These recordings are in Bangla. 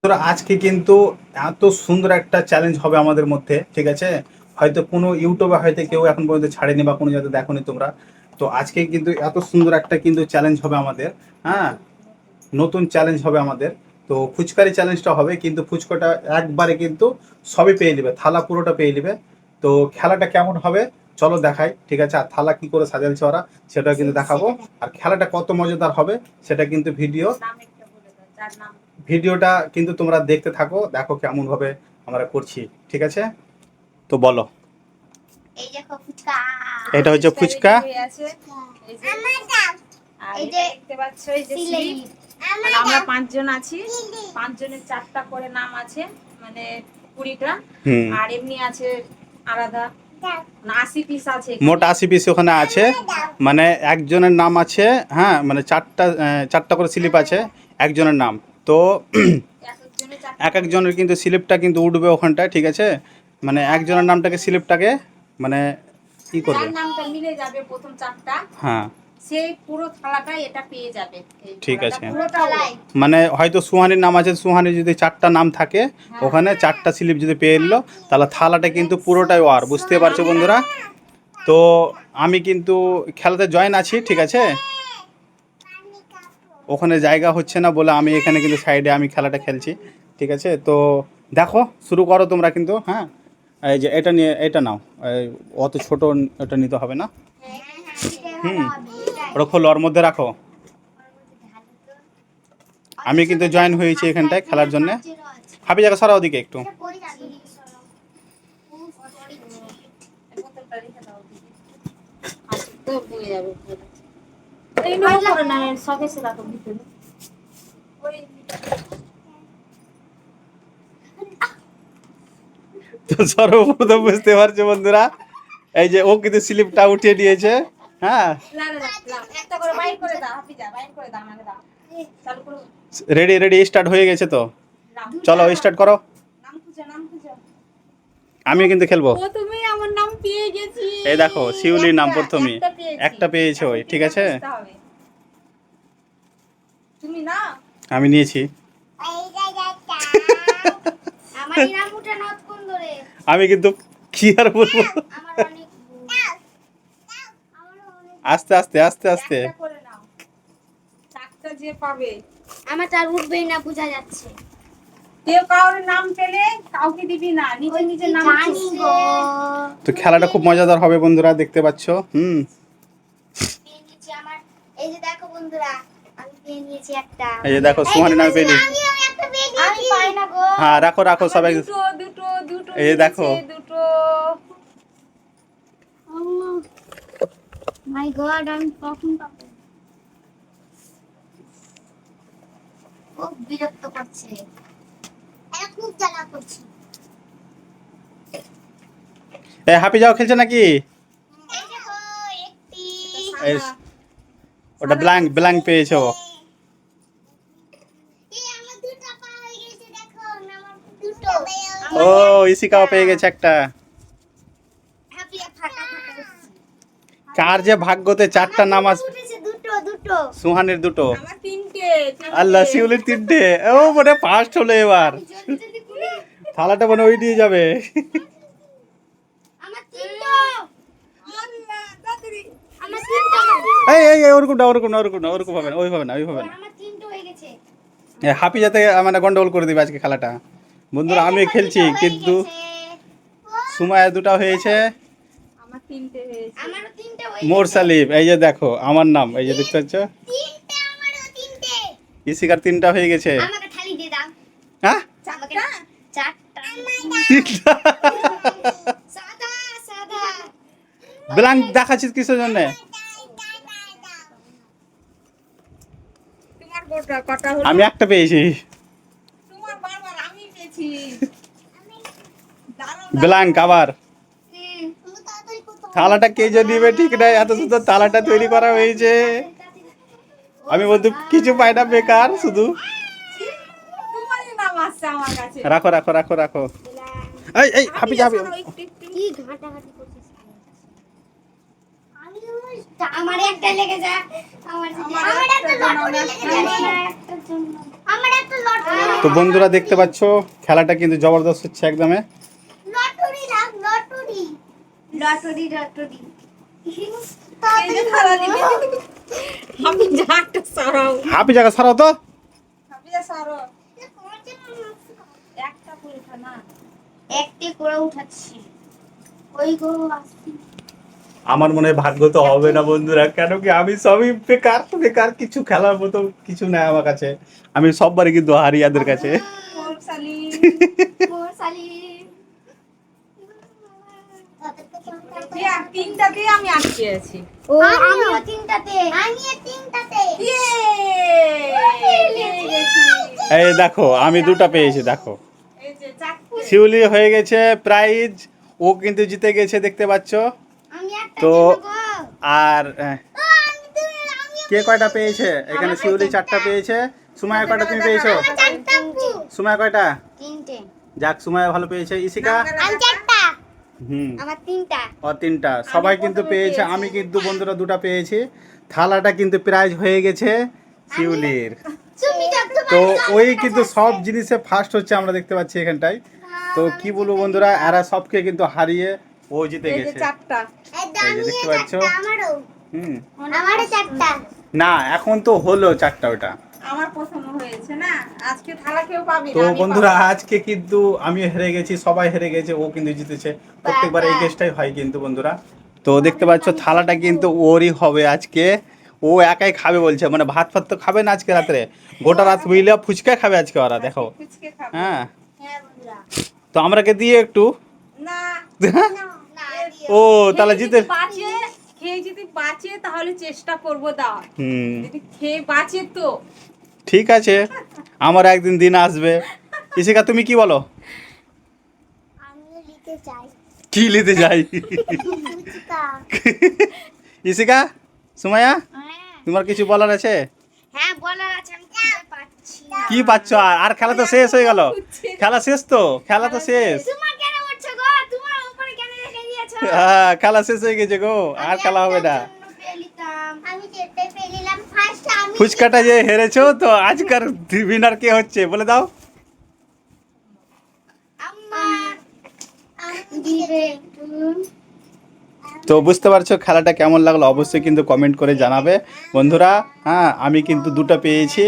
তো আজকে কিন্তু এত সুন্দর একটা চ্যালেঞ্জ হবে আমাদের মধ্যে, ঠিক আছে? হয়তো কোনো ইউটিউবে হয়তো কেউ এখন পর্যন্ত ছাড়েনি বা কোনো জায়গায় দেখোনি তোমরা। তো আজকে কিন্তু এত সুন্দর একটা কিন্তু চ্যালেঞ্জ হবে আমাদের। হ্যাঁ, নতুন চ্যালেঞ্জ হবে আমাদের। তো ফুচকারি চ্যালেঞ্জটা হবে, কিন্তু ফুচকাটা একবারে কিন্তু সবই পেয়ে নেবে, থালা পুরোটা পেয়ে নেবে। তো খেলাটা কেমন হবে চলো দেখাই, ঠিক আছে? আর থালা কি করে সাজালছে ওরা সেটাও কিন্তু দেখাবো। আর খেলাটা কত মজাদার হবে সেটা কিন্তু ভিডিওটা কিন্তু তোমরা দেখতে থাকো, দেখো কেমন ভাবে আমরা করছি, ঠিক আছে? তো বলো। এই দেখো ফুচকা। এটা হচ্ছে ফুচকা। এই যে আর এই যে দেখতে পাচ্ছ এই যে স্লিপ। আমরা 5 জন আছি, 5 জনের 4টা করে নাম আছে, মানে 20টা। আর এমনি আছে আলাদা 80 পিস আছে, মোট 80 পিস ওখানে আছে। মানে একজনের নাম আছে, হ্যাঁ, মানে চারটা করে স্লিপ আছে একজনের নাম। তো এক একজনের কিন্তু স্লিপটা কিন্তু উঠবে ওখানটায়, ঠিক আছে? মানে একজনের নামটাকে স্লিপটাকে মানে কি করবে, যার নামটা মিলে যাবে প্রথম 4টা, হ্যাঁ সেই পুরো থালাটাই এটা পেয়ে যাবে। ঠিক আছে। পুরোটাই মানে হয়তো সুহানির নাম আছে, সুহানি যদি 4টা নাম থাকে ওখানে 4টা স্লিপ যদি পেয়ে এলো তাহলে থালাটা কিন্তু পুরোটাই ওর, বুঝতে পারছো বন্ধুরা? তো আমি কিন্তু খেলাতে জয়েন আছি, ঠিক আছে? ওখানে জায়গা হচ্ছে না বলে আমি এখানে কিন্তু সাইডে আমি খেলাটা খেলছি, ঠিক আছে? তো দেখো শুরু করো তোমরা কিন্তু, হ্যাঁ। এই যে এটা নিয়ে এটা নাও, অত ছোট এটা নিতে হবে না। ওটা খোলো, ওর মধ্যে রাখো। আমি কিন্তু জয়েন হয়েছি এখানটায় খেলার জন্য। হাবি জায়গা সরা ওদিকে একটু। তো সর্বপ্রথম বুঝতে পারছো বন্ধুরা, এই যে ও কিন্তু স্লিপটা উঠিয়ে দিয়েছে, হ্যাঁ। রেডি রেডি স্টার্ট হয়ে গেছে, তো চলো স্টার্ট করো। আমি কিন্তু খেলবো। তুমি আমার নাম পেয়ে গেছি। এই দেখো শিউলির নাম প্রথমে একটা পেয়েছে ওই, ঠিক আছে? তুমি না, আমি নিয়েছি। আমি কিন্তু কি আর বলবো, আস্তে আস্তে আস্তে আস্তে। যে পাবে আমার তার উঠবেই না, বোঝা যাচ্ছে। কেউ কারোর নাম পেলে কাউকে দিবি না, নিজে নিজের নাম জানি গো। তো খেলাটা খুব মজাদার হবে বন্ধুরা, দেখতে পাচ্ছো। পেয়ে নিয়েছি আমার। এই যে দেখো বন্ধুরা, আমি পেয়ে নিয়েছি একটা। এই যে দেখো সুহানি নাম পেলি। আমিও একটা পেয়ে গেছি। আমি পাই না গো। হ্যাঁ রাখো রাখো সবাই। দুটো দুটো দুটো এই যে দেখো। দুটো। মাই গড, আমি কখন পাবো? ও বিরক্ত করছে, খুব জ্বালা করছে। এই হাপি যাও খেলছে নাকি? এই দেখো একটি। ওটা ব্ল্যাঙ্ক ব্ল্যাঙ্ক পেয়েছো। এই আমার দুটো পা হয়ে গেছে, দেখো আমার দুটো। ও ইসিকাও পেয়ে গেছে একটা। হ্যাপি ফাটা ফাটা। কার যে ভাগ্যতে 4টা নাম আসবে। দুটো দুটো। সুহানের দুটো, আমার তিনটে। আল্লাহ শিউলির 3টে। ও মানে ফার্স্ট হলো এবার। থালাটা মানে ওই দিয়ে যাবে। আমার তিনটো। আল্লাহ তাড়াতাড়ি। আমার তিনটো। এই এই এই, ওরকম না ওরকম না ওরকম না, ওরকম হবে না, ওই হবে না ওই হবে না। আমার তিনটো হয়ে গেছে। হাপি যাতে মানে গন্ডগোল করে দিবে আজকে খেলাটা। বন্ধুরা আমি খেলছি কিন্তু সুমায়া 2টা হয়েছে। আমার তিনটে হয়েছে। আমারও তিনটে হয়ে মোর সালিম, এই যে দেখো আমার নাম, এই যে দেখতে পাচ্ছ। তিনটে, আমারও তিনটে। ইসিকার 3টা হয়ে গেছে। আমাকে থালি দিয়ে দাও। হ্যাঁ চারটা। চারটা। 3টা। সাদা সাদা। ব্ল্যাঙ্ক দেখাচ্ছিস কিসের জন্য? তোমার গোটা কটা হলো? আমি একটা পেয়েছি, তোমার বারবার আমি পেয়েছি। ব্ল্যাঙ্ক আবার। তুমি তাড়াতাড়ি করতে। থালাটা কে যে দিবে ঠিক নাই, এত সুন্দর থালাটা তৈরি করা হয়েছে। আমি বলতে কিছু পাই না, বেকার শুধু। তোমারই নাম আসছে আমার কাছে। রাখো রাখো রাখো রাখো। এই এই হাপি যাবে। কি ঘাটাঘাটি করছিস? আমার একটা লেগে যা। আমার একটা লটারি লেগে যা। একটার জন্য আমার একটা লটারি তো বন্ধুরা দেখতে পাচ্ছ খেলাটা কিন্তু জবরদস্ত হচ্ছে একদমে। লটারি লাগ লটারি লটারি লটারি এই যে থালা দিবে আমি যাটা সরাও হাপি জায়গা ছাড়াও তো। আপনি যা সরাও একটা পরীক্ষা না একটি করে উঠাচ্ছি ওই গো আসছি আমার মনে হয় ভাগ্য তো হবে না বন্ধুরা, কেন কি আমি সবই বেকার বেকার, কিছু খেলার মতো কিছু নাই আমার কাছে, আমি সববারই কিন্তু হারি এদের কাছে। শালি মোর সালি তিনটাতে আমি আটকে আছি ও আমিও তিনটাতে ইয়ে পেয়ে গেছি। এই দেখো আমি দুটা পেয়েছি, দেখো এই যে চারটে শিউলি হয়ে গেছে প্রাইজ, ও কিন্তু জিতে গেছে দেখতে পাচ্ছ। আমি একটা তো নেবো আর আমি কে কয়টা পেয়েছে? এখানে শিউলি 4টা পেয়েছে। সুমায়া কয়টা তুমি পেয়েছো? চারটা সুমায়া কয়টা? তিনটে যাক সুমায়া ভালো পেয়েছে। ইসিকা? আমি চারটা হুম, আমার তিনটা ও 3টা। সবাই কিন্তু পেয়েছে, আমি কিন্তু বন্ধুরা 2টা পেয়েছি। থালাটা কিন্তু প্রাইজ হয়ে গেছে শিউলির। তুমি তো ওই কিন্তু সব জিনিসে ফার্স্ট হচ্ছে আমরা দেখতে পাচ্ছি এখানটায়। তো কি বলবো বন্ধুরা, এরা সবকে কিন্তু হারিয়ে ও জিতে এই যে গেছে। চারটা এই যে দেখতে পাচ্ছ। হুম, আমারও চারটা না এখন তো হলো 4টা ওটা। আমার পছন্দ হয়েছে না, আজকে থালা কেউ পাবে তো না আমি বন্ধুরা পাবো। আজকে কিন্তু আমি হেরে গেছি, সবাই হেরে গেছে, ও কিন্তু জিতেছে। প্রত্যেকবার এই কেসটাই হয় কিন্তু বন্ধুরা। তো দেখতে পাচ্ছ থালাটা কিন্তু ওরই হবে আজকে, ও একাই খাবে বলছে, মানে ভাত ফাত তো খাবে না আজকে রাত্রে, গোটা রাত বুঝলে ফুচকা খাবে আজকে ওরা, দেখো। ফুচকে খাবো। হ্যাঁ, হ্যাঁ বন্ধুরা তো আমরাকে দিয়ে একটু না না ও তাহলে জিতে। খেয়ে যদি বাঁচে তাহলে চেষ্টা করব দাও, হুম, যদি খেয়ে বাঁচে তো ঠিক আছে, আমার একদিন দিন আসবে। ইসিকা তুমি কি বলো? আমিও নিতে চাই কি নিতে যাই? ফুচকা ইসিকা, সুমাইয়া, হ্যাঁ তোমার কিছু বলার আছে? হ্যাঁ বলার আছে আমি খুঁজে পাচ্ছি না কি পাচ্ছ? আর খেলা তো শেষ হয়ে গেল, খেলা শেষ তো, খেলা তো শেষ। তোমার কেন উঠছো গো তোমার উপরে কেন রেখে দিয়েছো হ্যাঁ খেলা শেষ হয়ে গেছে গো, আর খেলা হবে না। আমি যেতে পেলিলাম ফার্স্ট আমি ফুচকাটা যে হেরেছো, তো আজকার উইনার কে হচ্ছে বলে দাও। আম্মা দিবে তো বুঝতে পারছো খেলাটা কেমন লাগলো, অবশ্যই কিন্তু কমেন্ট করে জানাবে বন্ধুরা। হ্যাঁ আমি কিন্তু 2টা পেয়েছি,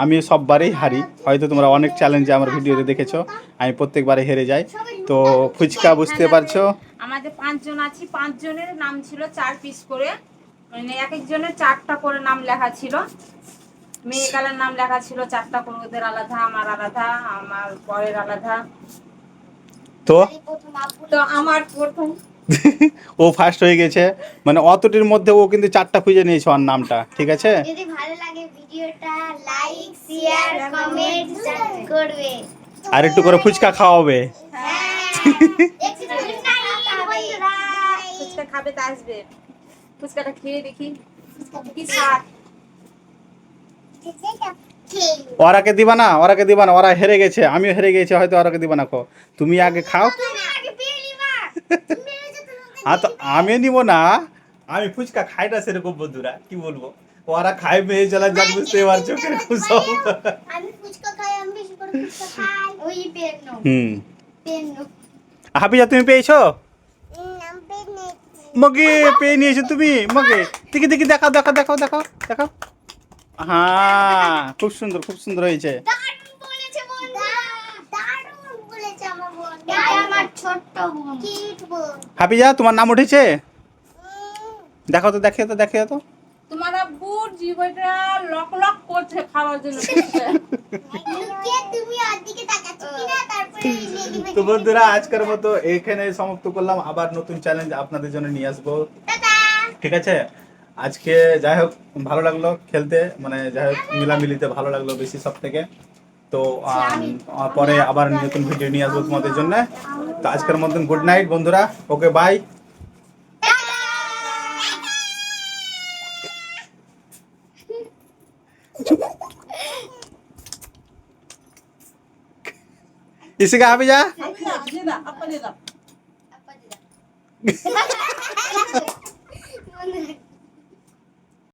আমি সববারেই হারি, হয়তো তোমরা অনেক চ্যালেঞ্জে আমার ভিডিওতে দেখেছো আমি প্রত্যেকবারে হেরে যাই। তো ফুচকা বুঝতে পারছো। আমাদের 5 জন আছি, 5 জনের নাম ছিল 4 পিস করে, মানে এক একজনের 4টা করে নাম লেখা ছিল, মেয়ে কালার নাম লেখা ছিল 4টা করে, ওদের আলাদা, আমার আলাদা, আমার পরের আলাদা। তো প্রথম আপু তো আমার প্রথম ও ফার্স্ট হয়ে গেছে, মানে অতটির মধ্যে ও কিন্তু 4টা খুঁজে নিয়েছে ওর নামটা, ঠিক আছে। যদি ভালো লাগে ভিডিওটা লাইক শেয়ার কমেন্ট করবে আর একটু করে ফুচকা খাওয়াবে। ফুচকা খাবে তা আসবে, ফুচকাটা খেয়ে দেখি কি স্বাদ। ওরাকে দিবা না, ওরাকে দিবা না, ওরা হেরে গেছে, আমিও হেরে গেছি, হয়তো ওরাকে দিবা না। খো তুমি আগে খাও। হ্যাঁ তো আমি নিব না, আমি ফুচকা খাই না সেরকম বন্ধুরা, কি বলবো, ওরা খাই মেয়ে চলা যাক, বুঝতে পারছো কিরকম সব। আমি ফুচকা খাই আমি বেশি করে ফুচকা খাই ওই পেন নো হুম, পেন নো হাফিজা তুমি পেয়েছো? নাম পেন নে মগে পেয়ে নিয়েছো তুমি, মগে দেখি দেখি দেখাও দেখাও দেখাও দেখাও দেখাও। হ্যাঁ খুব সুন্দর, খুব সুন্দর হয়েছে। দারুণ বলেছে বন্ধুরা দারুণ বলেছে আমার বোন এটা আমার ছোট্ট বোন কিউট বোন হাফিজা তোমার নাম উঠেছে? দেখাও তো, দেখে তো, দেখে তো। তোমার আব্বুর জীবনটা লক লক করছে খাওয়ার জন্য। লুকিয়ে তুমি ওদিকে তাকাচ্ছ কিনা তারপরে নেগেটিভ তো বন্ধুরা আজকের মতো এখানে সমাপ্ত করলাম, আবার নতুন চ্যালেঞ্জ আপনাদের জন্য নিয়ে আসবো, টাটা ঠিক আছে। আজকে যাই হোক ভালো লাগলো খেলতে, মানে যাই হোক মিলামিলিতে ভালো লাগলো বেশি সব থেকে। তো পরে আবার নতুন ভিডিও নিয়ে আসবো তোমাদের জন্য। তো আজকের মতন গুড নাইট বন্ধুরা, ওকে বাই। इसी का आप ही जा। আপা দিদা